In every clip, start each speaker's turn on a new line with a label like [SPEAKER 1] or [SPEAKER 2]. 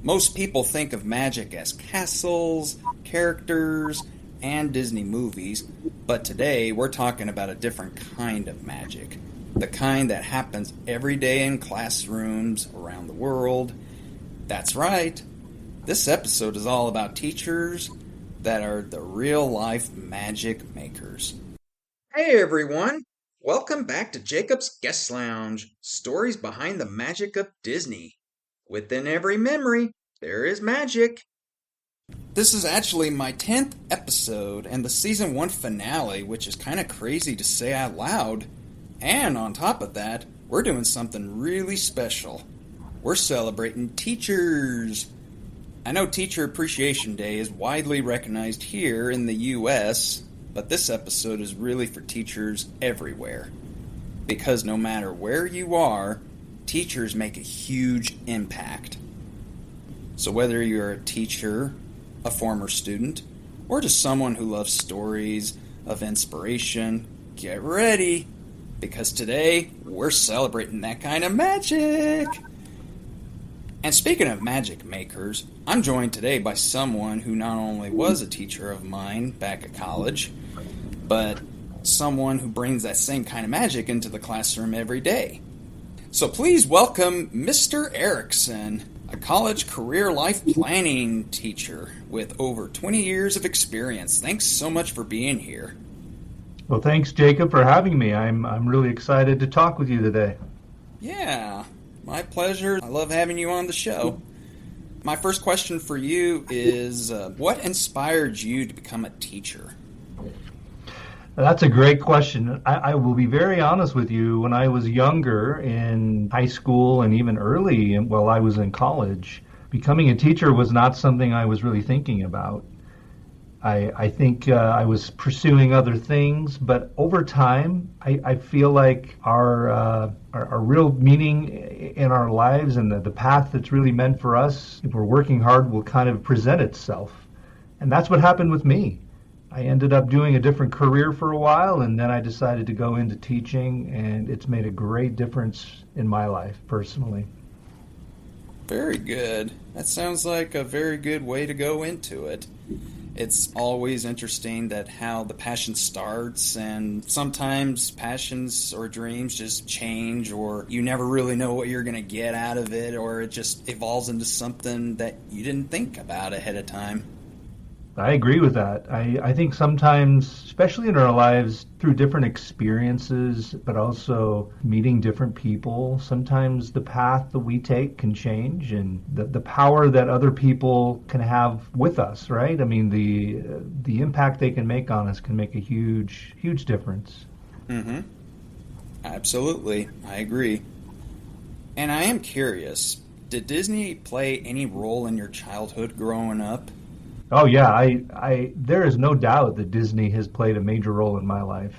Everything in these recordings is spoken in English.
[SPEAKER 1] Most people think of magic as castles, characters, and Disney movies, but today we're talking about a different kind of magic. The kind that happens every day in classrooms around the world. That's right. This episode is all about teachers that are the real-life magic makers. Hey everyone! Welcome back to Jacob's Guest Lounge, stories behind the magic of Disney. Within every memory, there is magic. This is actually my 10th episode and the season 1 finale, which is kind of crazy to say out loud. And on top of that, we're doing something really special. We're celebrating teachers. I know Teacher Appreciation Day is widely recognized here in the U.S., but this episode is really for teachers everywhere. Because no matter where you are, teachers make a huge impact. So whether you're a teacher, a former student, or just someone who loves stories of inspiration, get ready, because today we're celebrating that kind of magic. And speaking of magic makers, I'm joined today by someone who not only was a teacher of mine back at college, but someone who brings that same kind of magic into the classroom every day. So please welcome Mr. Erickson, a college career life planning teacher with over 20 years of experience. Thanks so much for being here.
[SPEAKER 2] Well, thanks, Jacob, for having me. I'm really excited to talk with you today.
[SPEAKER 1] Yeah, my pleasure. I love having you on the show. My first question for you is, what inspired you to become a teacher?
[SPEAKER 2] That's a great question. I will be very honest with you. When I was younger in high school and even early while I was in college, becoming a teacher was not something I was really thinking about. I think I was pursuing other things, but over time, I feel like our real meaning in our lives and the path that's really meant for us, if we're working hard, will kind of present itself. And that's what happened with me. I ended up doing a different career for a while, and then I decided to go into teaching, and it's made a great difference in my life personally.
[SPEAKER 1] Very good. That sounds like a very good way to go into it. It's always interesting that how the passion starts, and sometimes passions or dreams just change, or you never really know what you're going to get out of it, or it just evolves into something that you didn't think about ahead of time.
[SPEAKER 2] I agree with that. I think sometimes, especially in our lives, through different experiences, but also meeting different people, sometimes the path that we take can change, and the power that other people can have with us, right? I mean, the impact they can make on us can make a huge, huge difference.
[SPEAKER 1] Mm-hmm. Absolutely. I agree. And I am curious, did Disney play any role in your childhood growing up?
[SPEAKER 2] Oh yeah, there is no doubt that Disney has played a major role in my life.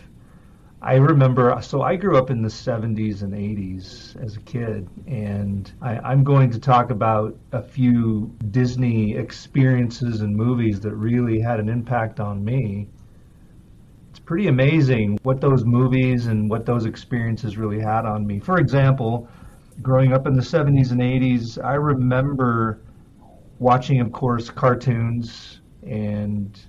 [SPEAKER 2] I remember, so I grew up in the 70s and 80s as a kid, and I'm going to talk about a few Disney experiences and movies that really had an impact on me. It's pretty amazing what those movies and what those experiences really had on me. For example, growing up in the 70s and 80s, I remember watching, of course, cartoons and,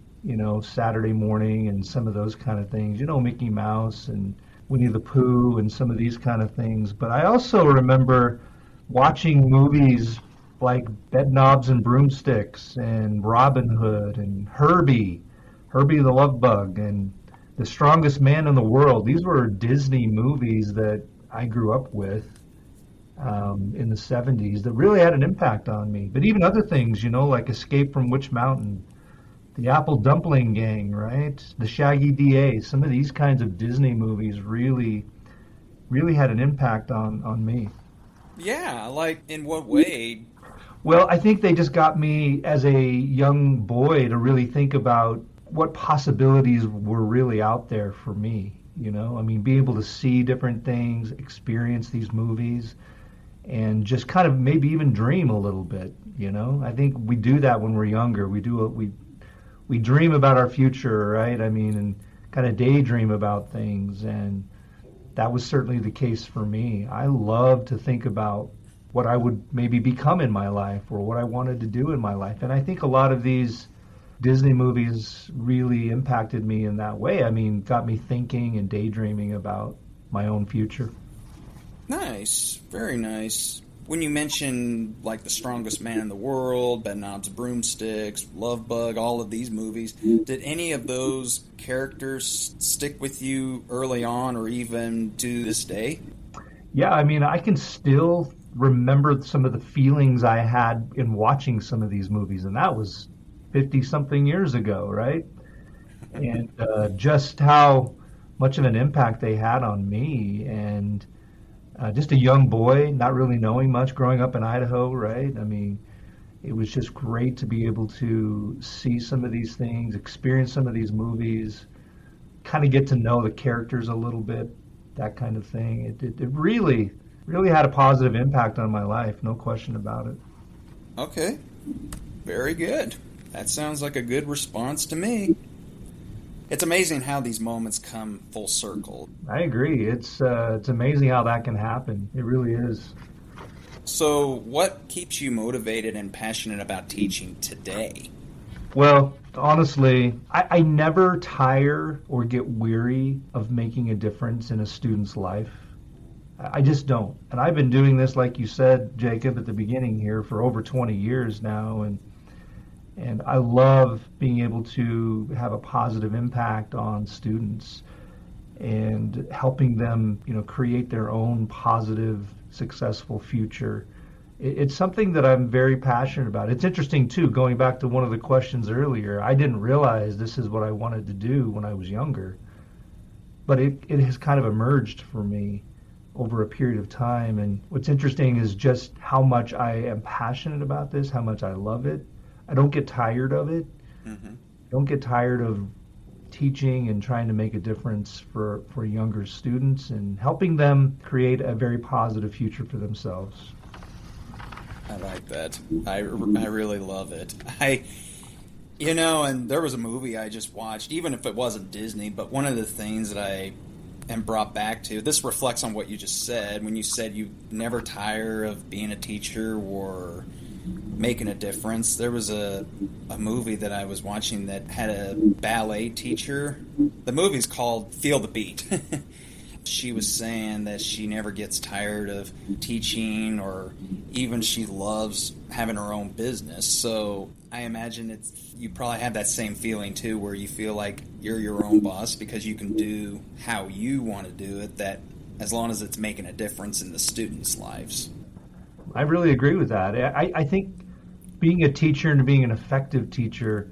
[SPEAKER 2] Saturday morning and some of those kind of things, Mickey Mouse and Winnie the Pooh and some of these kind of things. But I also remember watching movies like Bedknobs and Broomsticks and Robin Hood and Herbie the Love Bug and The Strongest Man in the World. These were Disney movies that I grew up with. In the 70s that really had an impact on me. But even other things, like Escape from Witch Mountain, The Apple Dumpling Gang, right? The Shaggy DA, some of these kinds of Disney movies really, really had an impact on me.
[SPEAKER 1] Yeah, like in what way?
[SPEAKER 2] Well, I think they just got me as a young boy to really think about what possibilities were really out there for me, I mean, be able to see different things, experience these movies, and just kind of maybe even dream a little bit, I think we do that when we're younger. We dream about our future, right? I mean, and kind of daydream about things, and that was certainly the case for me. I love to think about what I would maybe become in my life or what I wanted to do in my life. And I think a lot of these Disney movies really impacted me in that way. I mean, got me thinking and daydreaming about my own future.
[SPEAKER 1] Nice, very nice. When you mention like The Strongest Man in the World, Bedknobs and Broomsticks, Love Bug, all of these movies, did any of those characters stick with you early on or even to this day?
[SPEAKER 2] Yeah, I mean, I can still remember some of the feelings I had in watching some of these movies, and that was 50 something years ago, right? And just how much of an impact they had on me. And just a young boy, not really knowing much, growing up in Idaho, right? I mean, it was just great to be able to see some of these things, experience some of these movies, kind of get to know the characters a little bit, that kind of thing. It really, really had a positive impact on my life, no question about it.
[SPEAKER 1] Okay, very good. That sounds like a good response to me. It's amazing how these moments come full circle.
[SPEAKER 2] I agree. It's amazing how that can happen. It really is.
[SPEAKER 1] So, what keeps you motivated and passionate about teaching today?
[SPEAKER 2] Well, honestly, I never tire or get weary of making a difference in a student's life. I just don't. And I've been doing this, like you said, Jacob, at the beginning here for over 20 years now. And I love being able to have a positive impact on students and helping them, create their own positive, successful future. It's something that I'm very passionate about. It's interesting too, going back to one of the questions earlier, I didn't realize this is what I wanted to do when I was younger, but it has kind of emerged for me over a period of time. And what's interesting is just how much I am passionate about this, how much I love it. I don't get tired of it.
[SPEAKER 1] Mm-hmm.
[SPEAKER 2] I don't get tired of teaching and trying to make a difference for younger students and helping them create a very positive future for themselves.
[SPEAKER 1] I like that. I really love it. And there was a movie I just watched, even if it wasn't Disney, but one of the things that I am brought back to, this reflects on what you just said, when you said you never tire of being a teacher or making a difference. There was a movie that I was watching that had a ballet teacher. The movie's called Feel the Beat. She was saying that she never gets tired of teaching, or even she loves having her own business. So I imagine you probably have that same feeling too, where you feel like you're your own boss because you can do how you want to do it, that as long as it's making a difference in the students' lives.
[SPEAKER 2] I really agree with that. I think being a teacher and being an effective teacher,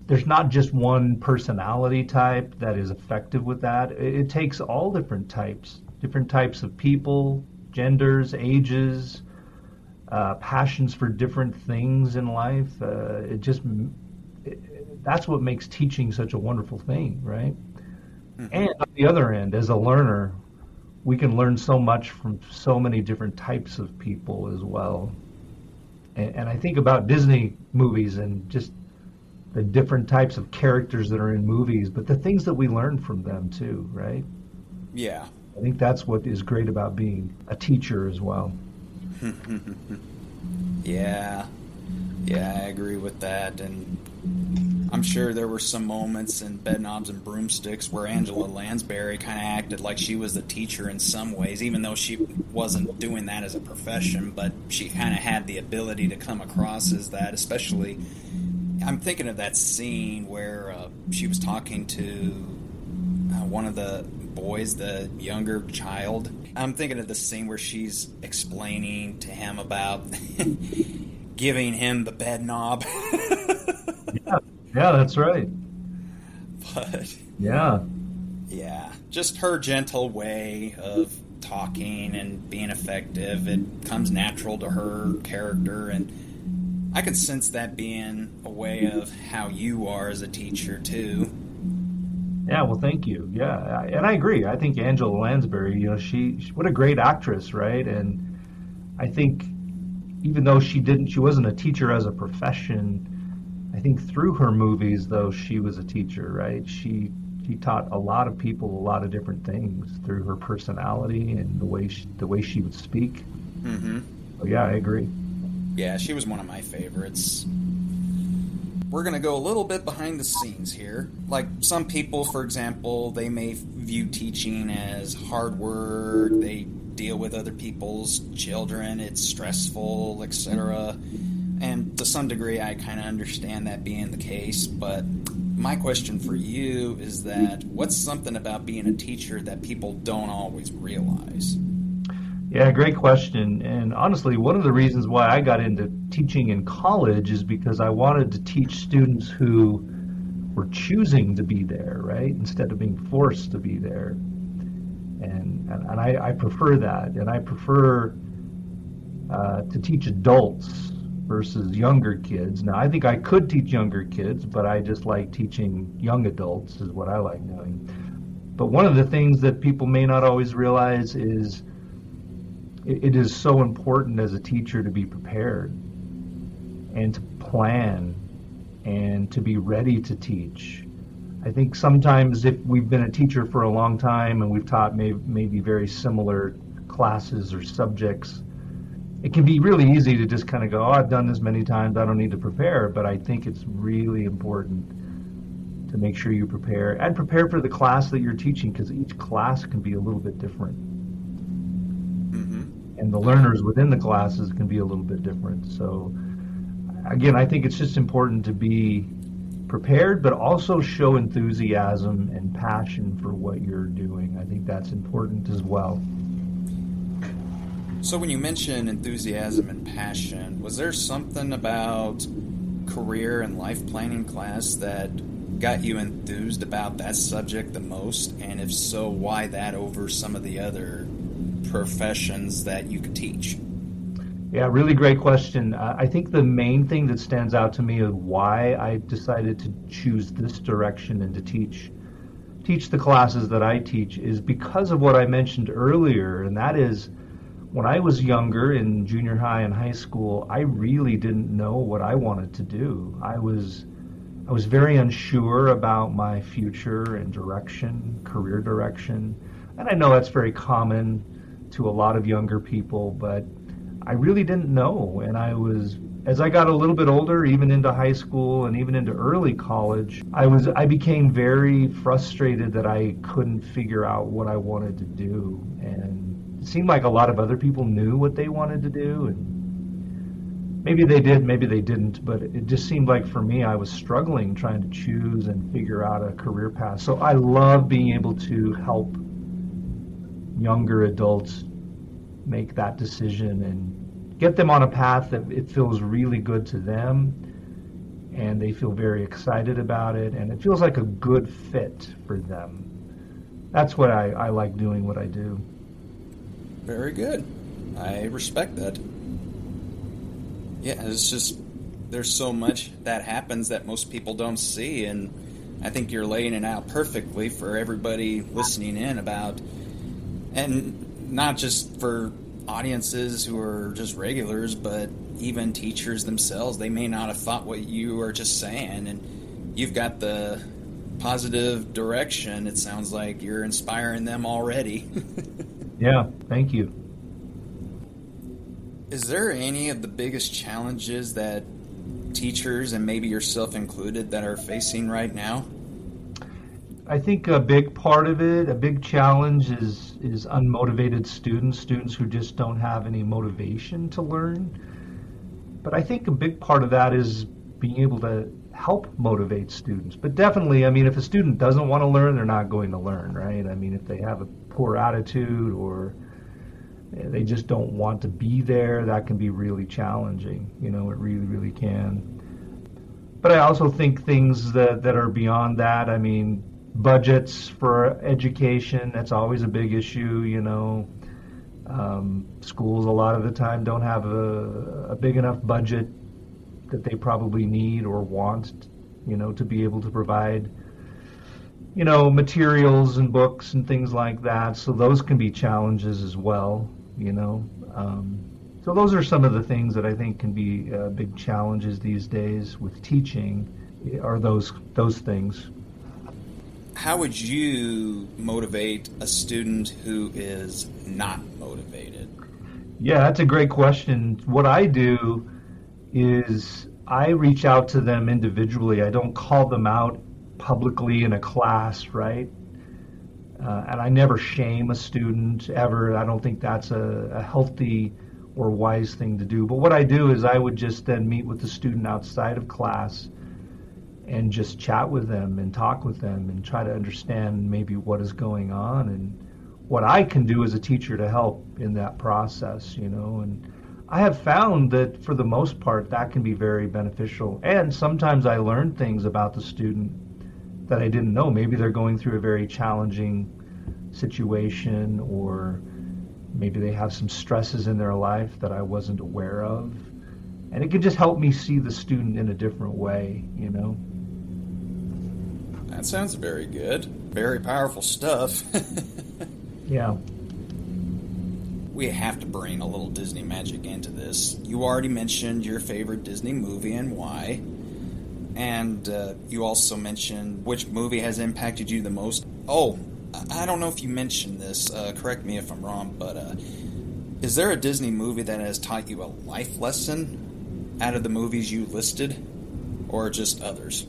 [SPEAKER 2] there's not just one personality type that is effective with that. It takes all different types of people, genders, ages, passions for different things in life. That's what makes teaching such a wonderful thing, right? Mm-hmm. And on the other end, as a learner, we can learn so much from so many different types of people as well. And I think about Disney movies and just the different types of characters that are in movies, but the things that we learn from them too, right?
[SPEAKER 1] Yeah.
[SPEAKER 2] I think that's what is great about being a teacher as well.
[SPEAKER 1] Yeah. Yeah, I agree with that. And I'm sure there were some moments in Bedknobs and Broomsticks where Angela Lansbury kind of acted like she was the teacher in some ways, even though she wasn't doing that as a profession, but she kind of had the ability to come across as that, especially I'm thinking of that scene where she was talking to one of the boys, the younger child. I'm thinking of the scene where she's explaining to him about giving him the bed knob.
[SPEAKER 2] Yeah, that's right.
[SPEAKER 1] But
[SPEAKER 2] yeah,
[SPEAKER 1] just her gentle way of talking and being effective. It comes natural to her character, and I can sense that being a way of how you are as a teacher too.
[SPEAKER 2] Yeah, well, thank you. Yeah, and I agree. I think Angela Lansbury, she what a great actress, right? And I think even though she wasn't a teacher as a profession, I think through her movies, though, she was a teacher, right? She taught a lot of people a lot of different things through her personality and the way she would speak.
[SPEAKER 1] Mm-hmm.
[SPEAKER 2] Yeah, I agree.
[SPEAKER 1] Yeah, she was one of my favorites. We're going to go a little bit behind the scenes here. Like some people, for example, they may view teaching as hard work, they deal with other people's children, it's stressful, etc. And to some degree, I kind of understand that being the case, but my question for you is that what's something about being a teacher that people don't always realize?
[SPEAKER 2] Yeah, great question. And honestly, one of the reasons why I got into teaching in college is because I wanted to teach students who were choosing to be there, right? Instead of being forced to be there. And I prefer that. And I prefer to teach adults versus younger kids. Now, I think I could teach younger kids, but I just like teaching young adults is what I like doing. But one of the things that people may not always realize is it is so important as a teacher to be prepared and to plan and to be ready to teach. I think sometimes if we've been a teacher for a long time and we've taught maybe very similar classes or subjects, it can be really easy to just kind of go, oh, I've done this many times, I don't need to prepare. But I think it's really important to make sure you prepare and prepare for the class that you're teaching, because each class can be a little bit different. And the learners within the classes can be a little bit different. So again, I think it's just important to be prepared, but also show enthusiasm and passion for what you're doing. I think that's important as well.
[SPEAKER 1] So when you mention enthusiasm and passion, was there something about career and life planning class that got you enthused about that subject the most? And if so, why that over some of the other professions that you could teach?
[SPEAKER 2] Yeah, really great question. I think the main thing that stands out to me of why I decided to choose this direction and to teach the classes that I teach is because of what I mentioned earlier, and that is when I was younger in junior high and high school, I really didn't know what I wanted to do. I was very unsure about my future and direction, career direction. And I know that's very common to a lot of younger people, but I really didn't know. And as I got a little bit older, even into high school and even into early college, I became very frustrated that I couldn't figure out what I wanted to do. And it seemed like a lot of other people knew what they wanted to do, and maybe they did, maybe they didn't, but it just seemed like for me I was struggling trying to choose and figure out a career path. So I love being able to help younger adults make that decision and get them on a path that it feels really good to them and they feel very excited about it and it feels like a good fit for them. That's what I like doing what I do.
[SPEAKER 1] Very good. I respect that. Yeah, it's just there's so much that happens that most people don't see, and I think you're laying it out perfectly for everybody listening in about, and not just for audiences who are just regulars, but even teachers themselves. They may not have thought what you are just saying, and you've got the positive direction. It sounds like you're inspiring them already.
[SPEAKER 2] Yeah, thank you.
[SPEAKER 1] Is there any of the biggest challenges that teachers, and maybe yourself included, that are facing right now?
[SPEAKER 2] I think a big part of it, a big challenge is unmotivated students who just don't have any motivation to learn. But I think a big part of that is being able to help motivate students. But definitely, I mean, if a student doesn't want to learn, they're not going to learn, right? I mean, if they have a poor attitude or they just don't want to be there, that can be really challenging. You know, it really, really can. But I also think things that are beyond that, I mean, budgets for education, that's always a big issue, you know. Schools a lot of the time don't have a big enough budget that they probably need or want, you know, to be able to provide, you know, materials and books and things like that. So those can be challenges as well, you know. So those are some of the things that I think can be big challenges these days with teaching, are those things.
[SPEAKER 1] how would you motivate a student who is not motivated?
[SPEAKER 2] Yeah, that's a great question. What I do is I reach out to them individually. I don't call them out publicly in a class, right? And I never shame a student ever. I don't think that's a healthy or wise thing to do. But what I do is I would just then meet with the student outside of class and just chat with them and talk with them and try to understand maybe what is going on and what I can do as a teacher to help in that process, you know. And I have found that for the most part that can be very beneficial. And sometimes I learn things about the student that I didn't know. Maybe they're going through a very challenging situation, or maybe they have some stresses in their life that I wasn't aware of. And it can just help me see the student in a different way, you know.
[SPEAKER 1] That sounds very good. Very powerful stuff.
[SPEAKER 2] Yeah.
[SPEAKER 1] We have to bring a little Disney magic into this. You already mentioned your favorite Disney movie and why. And you also mentioned which movie has impacted you the most. Oh, I don't know if you mentioned this. Correct me if I'm wrong, but is there a Disney movie that has taught you a life lesson out of the movies you listed, or just others?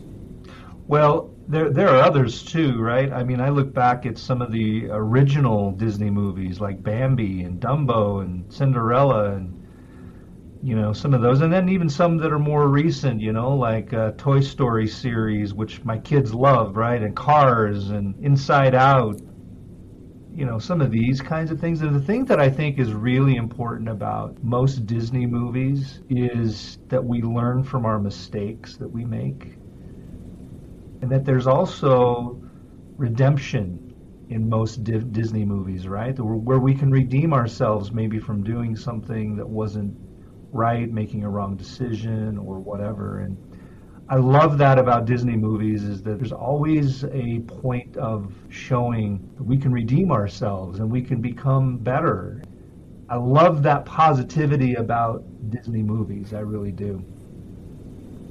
[SPEAKER 2] Well, there are others too, right? I mean, I look back at some of the original Disney movies like Bambi and Dumbo and Cinderella and you know some of those, and then even some that are more recent, you know, like Toy Story series, which my kids love, right? And Cars and Inside Out. You know, some of these kinds of things. And the thing that I think is really important about most Disney movies is that we learn from our mistakes that we make. And that there's also redemption in most Disney movies, right? Where we can redeem ourselves maybe from doing something that wasn't right, making a wrong decision or whatever. And I love that about Disney movies, is that there's always a point of showing that we can redeem ourselves and we can become better. I love that positivity about Disney movies. I really do.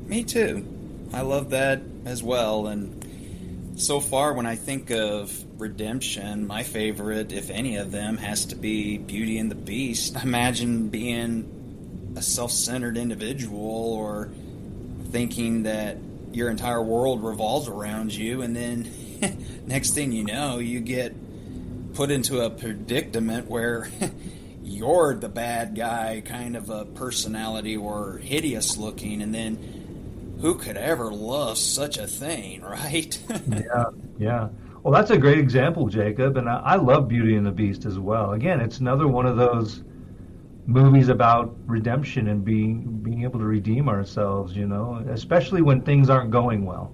[SPEAKER 1] Me too. I love that as well. And so far, when I think of redemption, my favorite, if any of them, has to be Beauty and the Beast. Imagine being a self-centered individual, or thinking that your entire world revolves around you, and then next thing you know, you get put into a predicament where you're the bad guy kind of a personality, or hideous looking, and then who could ever love such a thing, right?
[SPEAKER 2] Yeah, yeah. Well, that's a great example, Jacob, and I love Beauty and the Beast as well. Again, it's another one of those movies about redemption and being able to redeem ourselves, you know, especially when things aren't going well,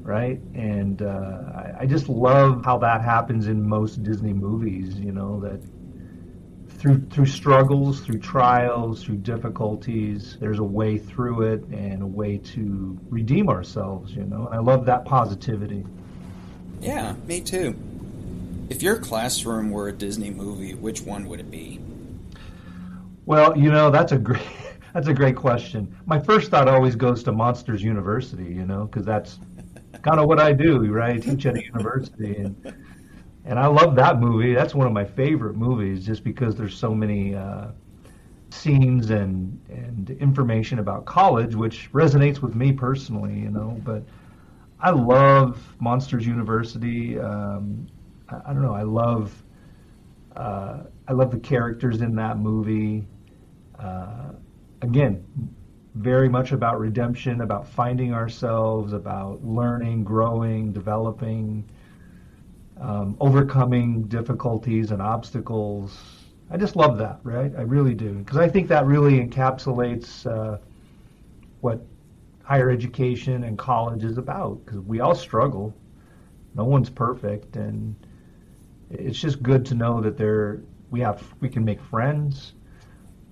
[SPEAKER 2] right? And I just love how that happens in most Disney movies, you know, that through struggles, through trials, through difficulties, there's a way through it and a way to redeem ourselves, you know. And I love that positivity.
[SPEAKER 1] Yeah, me too. If your classroom were a Disney movie, which one would it be?
[SPEAKER 2] Well, you know, that's a great question. My first thought always goes to Monsters University, you know, because that's kind of what I do, right? I teach at a university, and I love that movie. That's one of my favorite movies, just because there's so many scenes and information about college, which resonates with me personally, you know. But I love Monsters University. I don't know. I love the characters in that movie. Again, very much about redemption, about finding ourselves, about learning, growing, developing, overcoming difficulties and obstacles. I just love that, right? I really do. Because I think that really encapsulates what higher education and college is about. Because we all struggle. No one's perfect. And it's just good to know that we can make friends,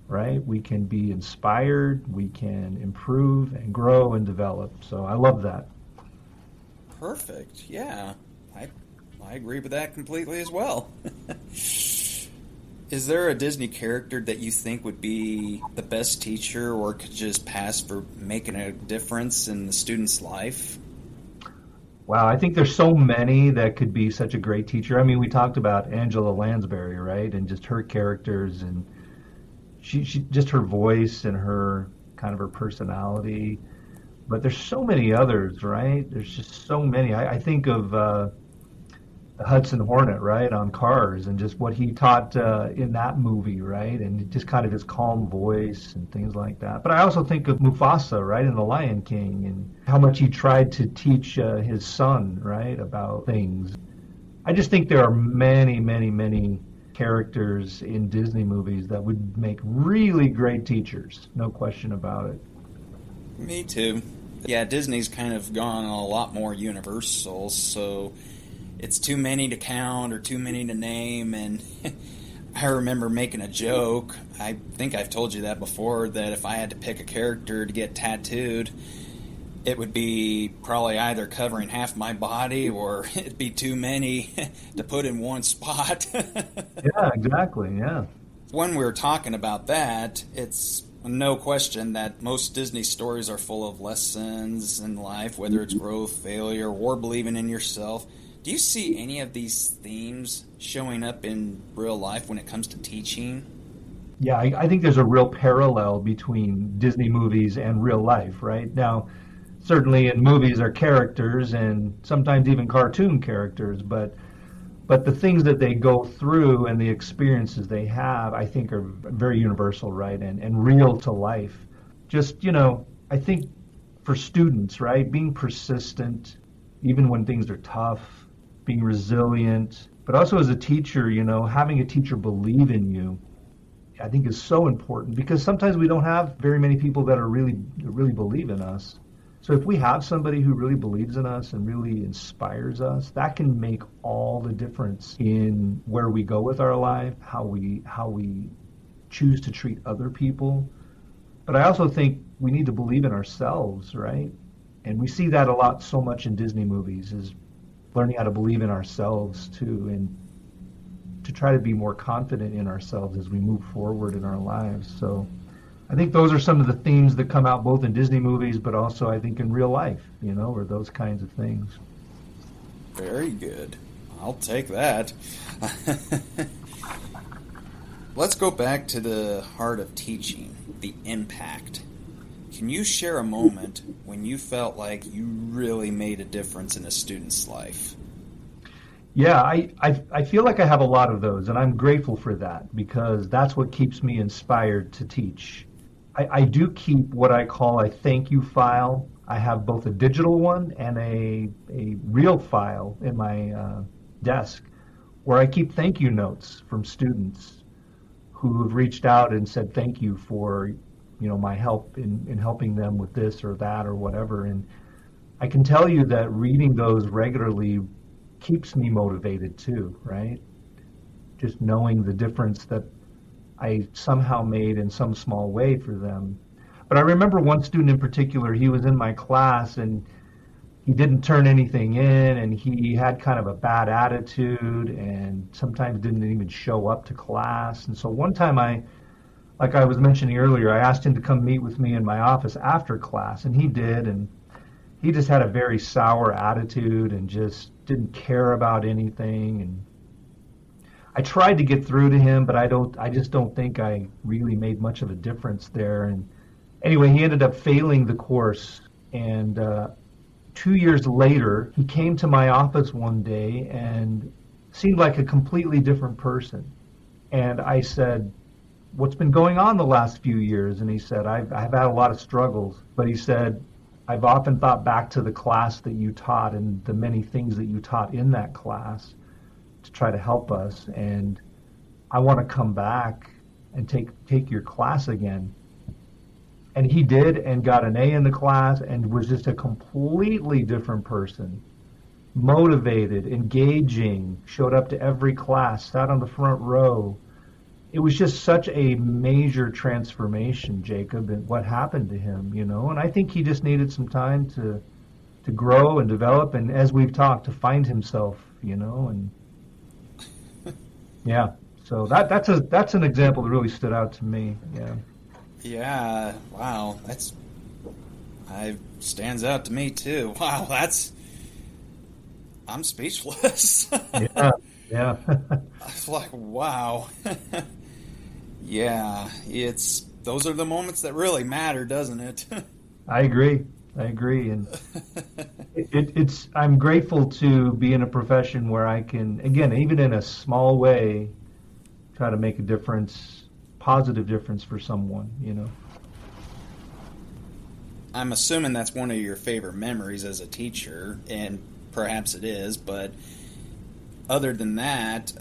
[SPEAKER 2] right? We can be inspired, we can improve and grow and develop. So I love that.
[SPEAKER 1] Perfect. Yeah, I agree with that completely as well. Is there a Disney character that you think would be the best teacher, or could just pass for making a difference in the student's life?
[SPEAKER 2] Wow, I think there's so many that could be such a great teacher. I mean, we talked about Angela Lansbury, right? And just her characters and she just her voice and her kind of her personality. But there's so many others, right? There's just so many. I think of the Hudson Hornet, right, on Cars, and just what he taught in that movie, right, and just kind of his calm voice and things like that. But I also think of Mufasa, right, in The Lion King, and how much he tried to teach his son, right, about things. I just think there are many, many, many characters in Disney movies that would make really great teachers, no question about it.
[SPEAKER 1] Me too. Yeah, Disney's kind of gone a lot more universal, so it's too many to count or too many to name. And I remember making a joke. I think I've told you that before, that if I had to pick a character to get tattooed, it would be probably either covering half my body or it'd be too many to put in one spot.
[SPEAKER 2] Yeah, exactly. Yeah.
[SPEAKER 1] When we were talking about that, it's no question that most Disney stories are full of lessons in life, whether it's growth, failure, or believing in yourself. Do you see any of these themes showing up in real life when it comes to teaching?
[SPEAKER 2] Yeah, I think there's a real parallel between Disney movies and real life, right? Now, certainly in movies are characters and sometimes even cartoon characters, but the things that they go through and the experiences they have, I think are very universal, right? And real to life. Just, I think for students, right, being persistent, even when things are tough, being resilient, but also as a teacher, having a teacher believe in you, I think is so important because sometimes we don't have very many people that really believe in us. So if we have somebody who really believes in us and really inspires us, that can make all the difference in where we go with our life, how we choose to treat other people. But I also think we need to believe in ourselves, right? And we see that a lot so much in Disney movies, is learning how to believe in ourselves too, and to try to be more confident in ourselves as we move forward in our lives. So I think those are some of the themes that come out both in Disney movies, but also I think in real life, or those kinds of things.
[SPEAKER 1] Very good. I'll take that. Let's go back to the heart of teaching, the impact. Can you share a moment when you felt like you really made a difference in a student's life?
[SPEAKER 2] Yeah, I feel like I have a lot of those, and I'm grateful for that because that's what keeps me inspired to teach. I do keep what I call a thank you file. I have both a digital one and a real file in my desk where I keep thank you notes from students who have reached out and said thank you for my help in helping them with this or that or whatever. And I can tell you that reading those regularly keeps me motivated too, right? Just knowing the difference that I somehow made in some small way for them. But I remember one student in particular, he was in my class and he didn't turn anything in and he had kind of a bad attitude and sometimes didn't even show up to class. And so one time like I was mentioning earlier, I asked him to come meet with me in my office after class, and he did, and he just had a very sour attitude and just didn't care about anything. And I tried to get through to him, but I just don't think I really made much of a difference there. And anyway, he ended up failing the course, and 2 years later, he came to my office one day and seemed like a completely different person. And I said, "What's been going on the last few years?" And he said, I've had a lot of struggles. But he said, "I've often thought back to the class that you taught and the many things that you taught in that class to try to help us. And I want to come back and take your class again." And he did and got an A in the class and was just a completely different person. Motivated, engaging, showed up to every class, sat on the front row. It was just such a major transformation, Jacob, and what happened to him, and I think he just needed some time to grow and develop, and as we've talked, to find himself, and yeah. So that's an example that really stood out to me. Yeah.
[SPEAKER 1] Yeah, wow, stands out to me too. Wow, I'm speechless.
[SPEAKER 2] Yeah, yeah.
[SPEAKER 1] I was like, wow. Yeah, it's those are the moments that really matter, doesn't it?
[SPEAKER 2] I agree. I agree, and it's I'm grateful to be in a profession where I can, again, even in a small way, try to make a difference, positive difference for someone. You know.
[SPEAKER 1] I'm assuming that's one of your favorite memories as a teacher, and perhaps it is, but other than that,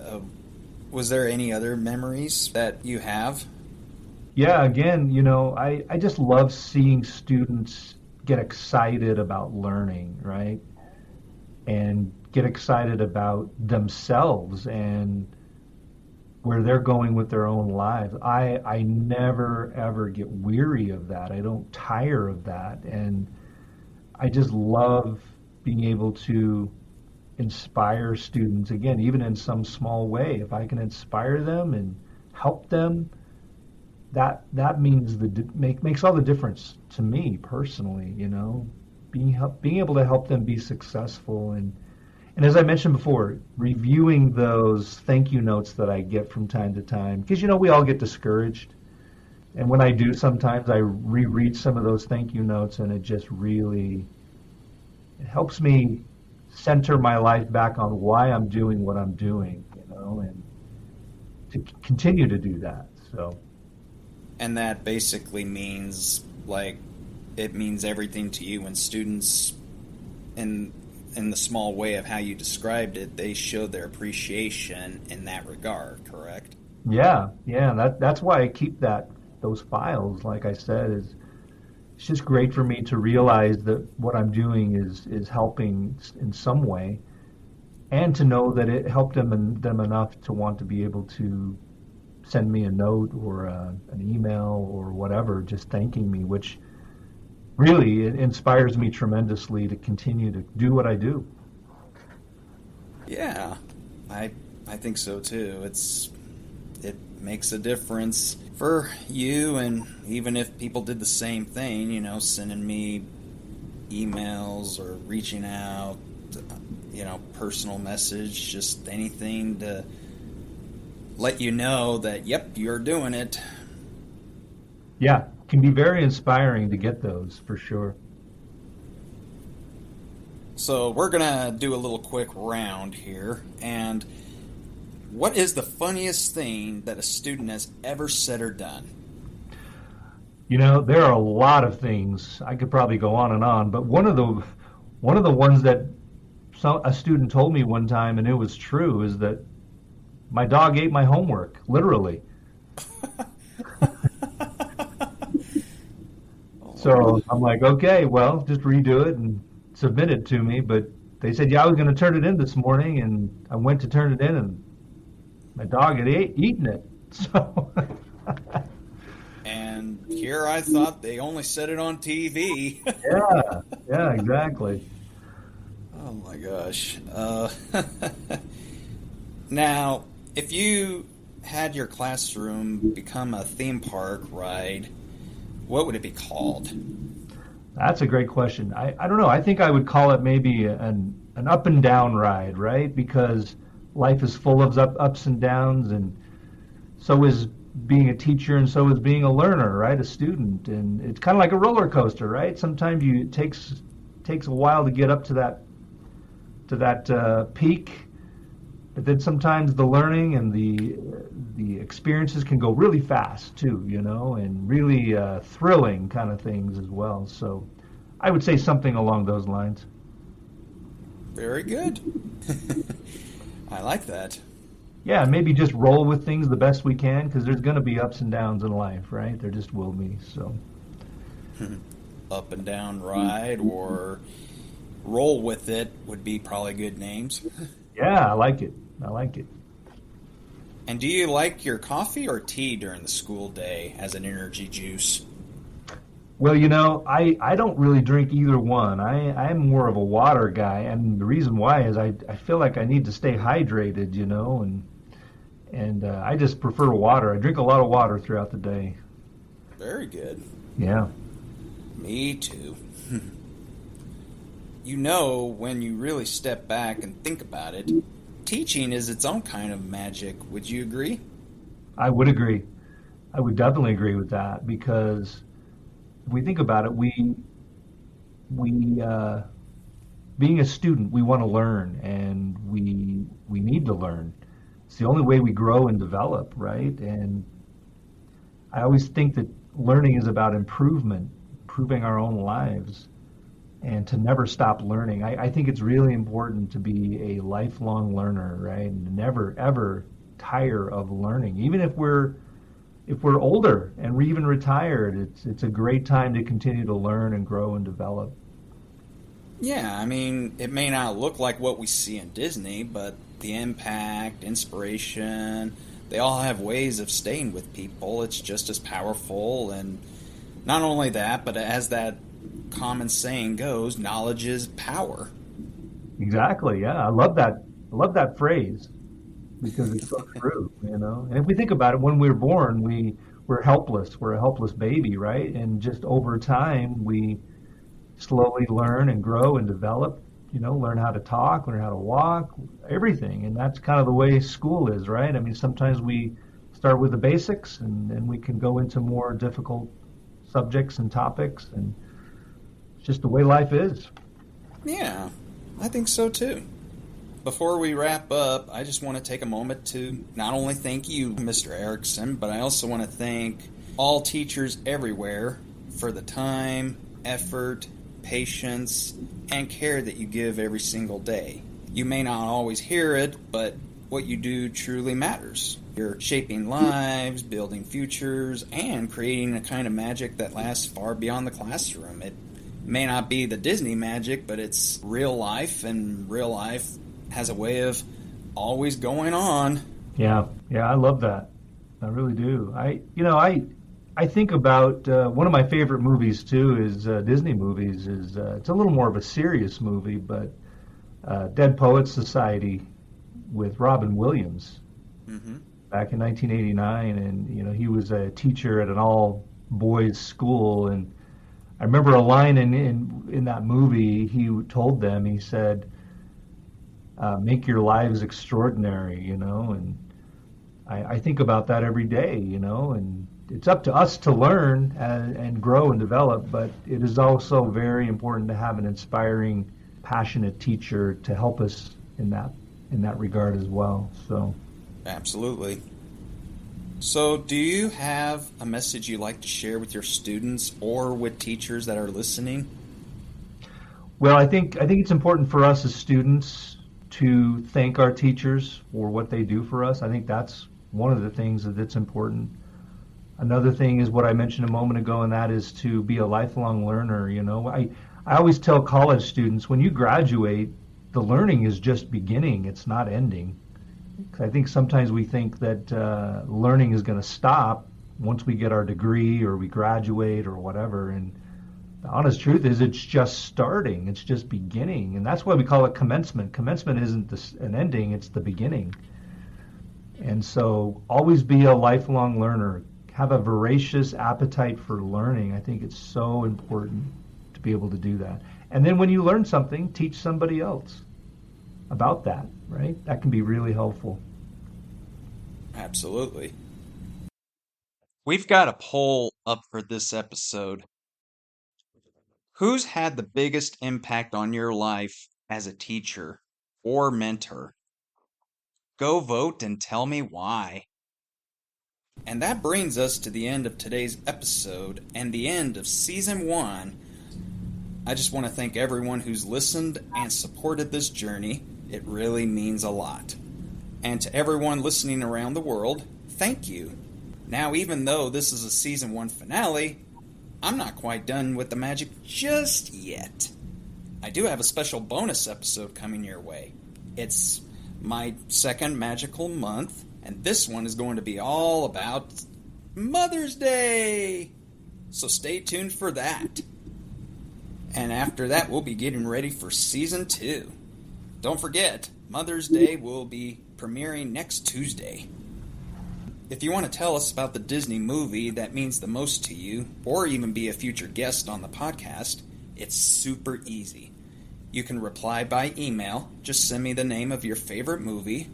[SPEAKER 1] was there any other memories that you have?
[SPEAKER 2] Yeah, again, I just love seeing students get excited about learning, right? And get excited about themselves and where they're going with their own lives. I never ever get weary of that. I don't tire of that. And I just love being able to inspire students again, even in some small way. If I can inspire them and help them, that means makes all the difference to me personally. Being able to help them be successful, and as I mentioned before, reviewing those thank you notes that I get from time to time, because we all get discouraged. And when I do, sometimes I reread some of those thank you notes, and it just really it helps me center my life back on why I'm doing what I'm doing, and to continue to do that. So,
[SPEAKER 1] And that basically means like it means everything to you when students in the small way of how you described it, they show their appreciation in that regard, correct?
[SPEAKER 2] yeah, yeah, that's why I keep those files. Like I said, is it's just great for me to realize that what I'm doing is helping in some way, and to know that it helped them enough to want to be able to send me a note or an email or whatever, just thanking me, which really it inspires me tremendously to continue to do what I do.
[SPEAKER 1] Yeah, I I think so too. It makes a difference for you, and even if people did the same thing, sending me emails or reaching out, personal message, just anything to let you know that, yep, you're doing it.
[SPEAKER 2] Yeah, can be very inspiring to get those for sure.
[SPEAKER 1] So we're going to do a little quick round here. And what is the funniest thing that a student has ever said or done?
[SPEAKER 2] There are a lot of things. I could probably go on and on, but one of the ones that a student told me one time, and it was true, is that my dog ate my homework, literally. So I'm like, okay, well, just redo it and submit it to me. But they said, yeah, I was going to turn it in this morning, and I went to turn it in, and my dog had eaten it. So,
[SPEAKER 1] And here I thought they only said it on TV.
[SPEAKER 2] yeah, yeah, exactly.
[SPEAKER 1] Oh my gosh. Now, if you had your classroom become a theme park ride, what would it be called?
[SPEAKER 2] That's a great question. I don't know. I think I would call it maybe an up and down ride, right? Because life is full of ups and downs, and so is being a teacher, and so is being a learner, right? A student, and it's kind of like a roller coaster, right? Sometimes it takes a while to get up to that peak, but then sometimes the learning and the experiences can go really fast too, and really thrilling kind of things as well. So I would say something along those lines.
[SPEAKER 1] Very good. I like that.
[SPEAKER 2] Yeah, maybe just roll with things the best we can, because there's going to be ups and downs in life, right? There just will be. So
[SPEAKER 1] Up and down ride or roll with it would be probably good names.
[SPEAKER 2] yeah, I like it. I like it.
[SPEAKER 1] And do you like your coffee or tea during the school day as an energy juice?
[SPEAKER 2] Well, I don't really drink either one. I'm more of a water guy, and the reason why is I feel like I need to stay hydrated, and I just prefer water. I drink a lot of water throughout the day.
[SPEAKER 1] Very good.
[SPEAKER 2] Yeah.
[SPEAKER 1] Me too. You know, when you really step back and think about it, teaching is its own kind of magic. Would you agree?
[SPEAKER 2] I would agree. I would definitely agree with that because if we think about it, we being a student, we want to learn and we need to learn. It's the only way we grow and develop, right? And I always think that learning is about improvement, improving our own lives, and to never stop learning. I think it's really important to be a lifelong learner, right? And never ever tire of learning. Even if we're older and we're even retired, it's a great time to continue to learn and grow and develop.
[SPEAKER 1] Yeah, I mean, it may not look like what we see in Disney, but the impact, inspiration, they all have ways of staying with people. It's just as powerful, and not only that, but as that common saying goes, knowledge is power.
[SPEAKER 2] Exactly. Yeah, I love that. I love that phrase because it's so true, you know. And if we think about it, when we're born, we're helpless. We're a helpless baby, right? And just over time, we slowly learn and grow and develop. You know, learn how to talk, learn how to walk, everything. And that's kind of the way school is, right? I mean, sometimes we start with the basics, and then we can go into more difficult subjects and topics, and it's just the way life is.
[SPEAKER 1] Yeah, I think so too. Before we wrap up, I just want to take a moment to not only thank you, Mr. Erickson, but I also want to thank all teachers everywhere for the time, effort, patience, and care that you give every single day. You may not always hear it, but what you do truly matters. You're shaping lives, building futures, and creating a kind of magic that lasts far beyond the classroom. It may not be the Disney magic, but it's real life, and real life has a way of always going on.
[SPEAKER 2] Yeah, yeah, I love that. I really do. I think about one of my favorite movies too is Disney movies. Is It's a little more of a serious movie, but Dead Poets Society with Robin Williams
[SPEAKER 1] Hmm.
[SPEAKER 2] back in 1989, and he was a teacher at an all boys school, and I remember a line in that movie. He told them, he said, "Make your lives extraordinary," and I think about that every day, and it's up to us to learn and grow and develop, but it is also very important to have an inspiring, passionate teacher to help us in that regard as well. So,
[SPEAKER 1] Absolutely. So, do you have a message you'd like to share with your students or with teachers that are listening?
[SPEAKER 2] well, I think it's important for us as students to thank our teachers for what they do for us. I think that's one of the things that's important. Another thing is what I mentioned a moment ago, and that is to be a lifelong learner. I always tell college students, when you graduate, the learning is just beginning. It's not ending. 'Cause I think sometimes we think that learning is going to stop once we get our degree or we graduate or whatever. And the honest truth is it's just starting. It's just beginning. And that's why we call it commencement. Commencement isn't an ending, it's the beginning. And so always be a lifelong learner. Have a voracious appetite for learning. I think it's so important to be able to do that. And then when you learn something, teach somebody else about that, right? That can be really helpful.
[SPEAKER 1] Absolutely. We've got a poll up for this episode. Who's had the biggest impact on your life as a teacher or mentor? Go vote and tell me why. And that brings us to the end of today's episode and the end of season 1. I just want to thank everyone who's listened and supported this journey. It really means a lot. And to everyone listening around the world, thank you. Now, even though this is a season 1 finale, I'm not quite done with the magic just yet. I do have a special bonus episode coming your way. It's my second magical month, and this one is going to be all about Mother's Day. So stay tuned for that. And after that, we'll be getting ready for season 2. Don't forget, Mother's Day will be premiering next Tuesday. If you want to tell us about the Disney movie that means the most to you, or even be a future guest on the podcast, it's super easy. You can reply by email. Just send me the name of your favorite movie,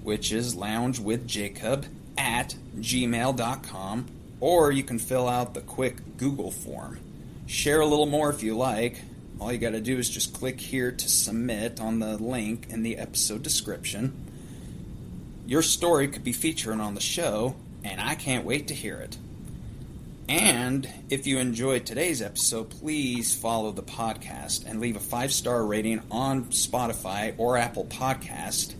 [SPEAKER 1] which is loungewithjacob@gmail.com, or you can fill out the quick Google form. Share a little more if you like. All you got to do is just click here to submit on the link in the episode description. Your story could be featured on the show, and I can't wait to hear it. And if you enjoyed today's episode, please follow the podcast and leave a 5-star rating on Spotify or Apple Podcast.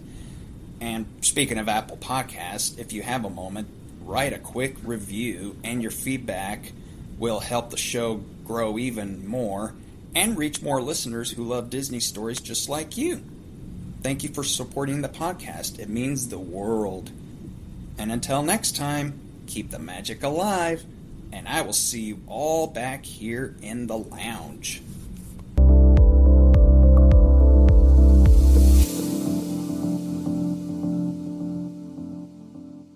[SPEAKER 1] And speaking of Apple Podcast, if you have a moment, write a quick review, and your feedback will help the show grow even more and reach more listeners who love Disney stories just like you. Thank you for supporting the podcast. It means the world. And until next time, keep the magic alive, and I will see you all back here in the lounge.